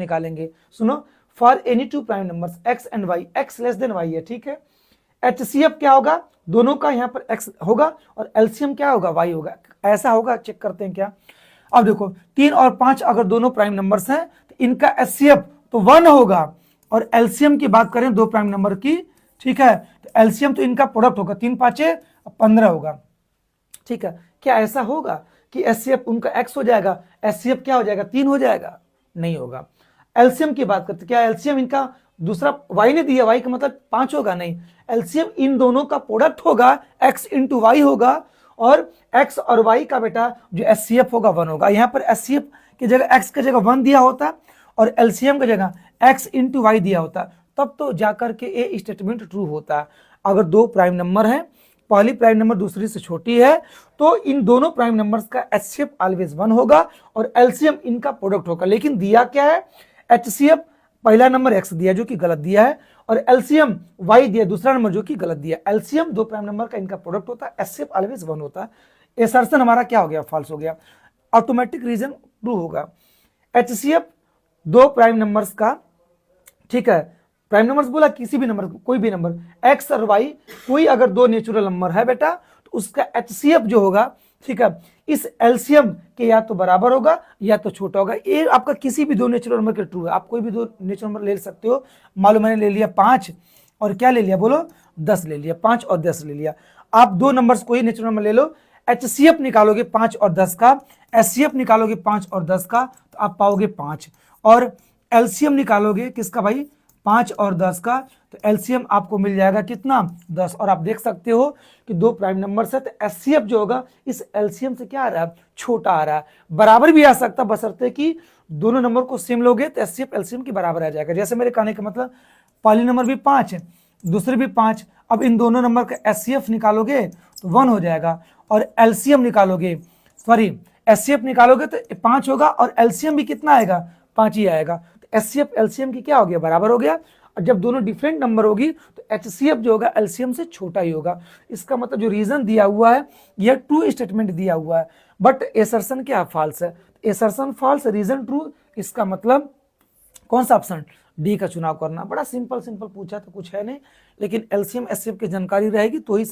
निकालेंगे। सुनो, for any two prime numbers x and y, x less than y है, ठीक है। HCF क्या होगा, दोनों का यहाँ पर x होगा और LCM क्या होगा, y होगा। ऐसा होगा, चेक करते हैं क्या। अब देखो 3 और 5 अगर दोनों प्राइम नंबर्स हैं तो इनका HCF तो 1 होगा, और LCM की बात करें दो प्राइम नंबर की, ठीक है, तो LCM तो इनका प्रोडक्ट होगा, 3 5 15 होगा, ठीक है। क्या ऐसा होगा कि HCF उनका x हो जाएगा, HCF क्या हो जाएगा, 3 हो जाएगा, नहीं होगा। LCM की बात करते, क्या LCM इनका दूसरा y ने दिया, y का मतलब 5 होगा, नहीं। LCM इन दोनों का प्रोडक्ट होगा, x इंटू वाई होगा, और x और y का बेटा जो HCF होगा 1 होगा। यहाँ पर HCF की जगह x की जगह 1 दिया होता और LCM की जगह x इंटू वाई दिया होता, तब तो जाकर के ये स्टेटमेंट ट्रू होता। अगर दो प्राइम नंबर है, पहली प्राइम नंबर दूसरी से छोटी है, तो इन दोनों प्राइम नंबर्स का HCF ऑलवेज 1 होगा और LCM इनका प्रोडक्ट होगा। लेकिन दिया क्या है, HCF पहला नंबर x दिया जो कि गलत दिया है, और LCM y दिया दूसरा नंबर जो कि गलत दिया। LCM दो प्राइम नंबर का इनका प्रोडक्ट होता है, HCF ऑलवेज 1 होता है। असर्शन हमारा क्या हो गया, फॉल्स हो गया। ऑटोमेटिक रीजन ट्रू होगा। HCF दो प्राइम नंबर्स का, ठीक है, प्राइम नंबर्स बोला किसी भी नंबर, कोई भी नंबर x और y, कोई अगर दो नेचुरल नंबर है बेटा तो उसका HCF जो होगा, ठीक है, इस LCM के या तो बराबर होगा या तो छोटा होगा। ये आपका किसी भी दो नेचुरल नंबर के ट्रू है, आप कोई भी दो नेचुरल नंबर ले सकते हो। मालूम मैंने ले लिया 5 और क्या ले लिया, बोलो 10 ले लिया, 5 और 10 ले लिया। आप दो नंबर्स कोई नेचुरल नंबर ले लो, HCF निकालोगे 5 और 10 का, HCF निकालोगे 5 और 10 का, तो आप पाओगे 5, और LCM निकालोगे किसका भाई, 5 और 10 का, तो LCM आपको मिल जाएगा कितना, 10। और आप देख सकते हो कि दो प्राइम नंबर्स है, तो HCF जो होगा इस LCM से क्या आ रहा है, छोटा आ रहा है। बराबर भी आ सकता बशर्ते कि दोनों नंबर को सेम लोगे तो HCF LCM के बराबर आ जाएगा। जैसे मेरे कहने का मतलब, पहली नंबर भी 5 है, दूसरी भी 5, अब इन दोनों नंबर का HCF निकालोगे तो 1 हो जाएगा, और LCM निकालोगे, सॉरी HCF निकालोगे तो 5 होगा, और LCM भी कितना आएगा, 5 ही आएगा। HCF LCM की क्या हो गया, बराबर हो गया। और जब दोनों डिफरेंट नंबर होगी तो HCF जो होगा LCM से छोटा ही होगा। इसका मतलब जो रीजन दिया हुआ है यह ट्रू स्टेटमेंट दिया हुआ है, बट एसर्शन क्या फॉल्स है, एसर्शन फॉल्स, रीजन ट्रू। इसका मतलब कौन सा ऑप्शन, डी का चुनाव करना। बड़ा सिंपल सिंपल पूछा तो कुछ है नहीं, लेकिन LCM HCF की जानकारी रहेगी तो ही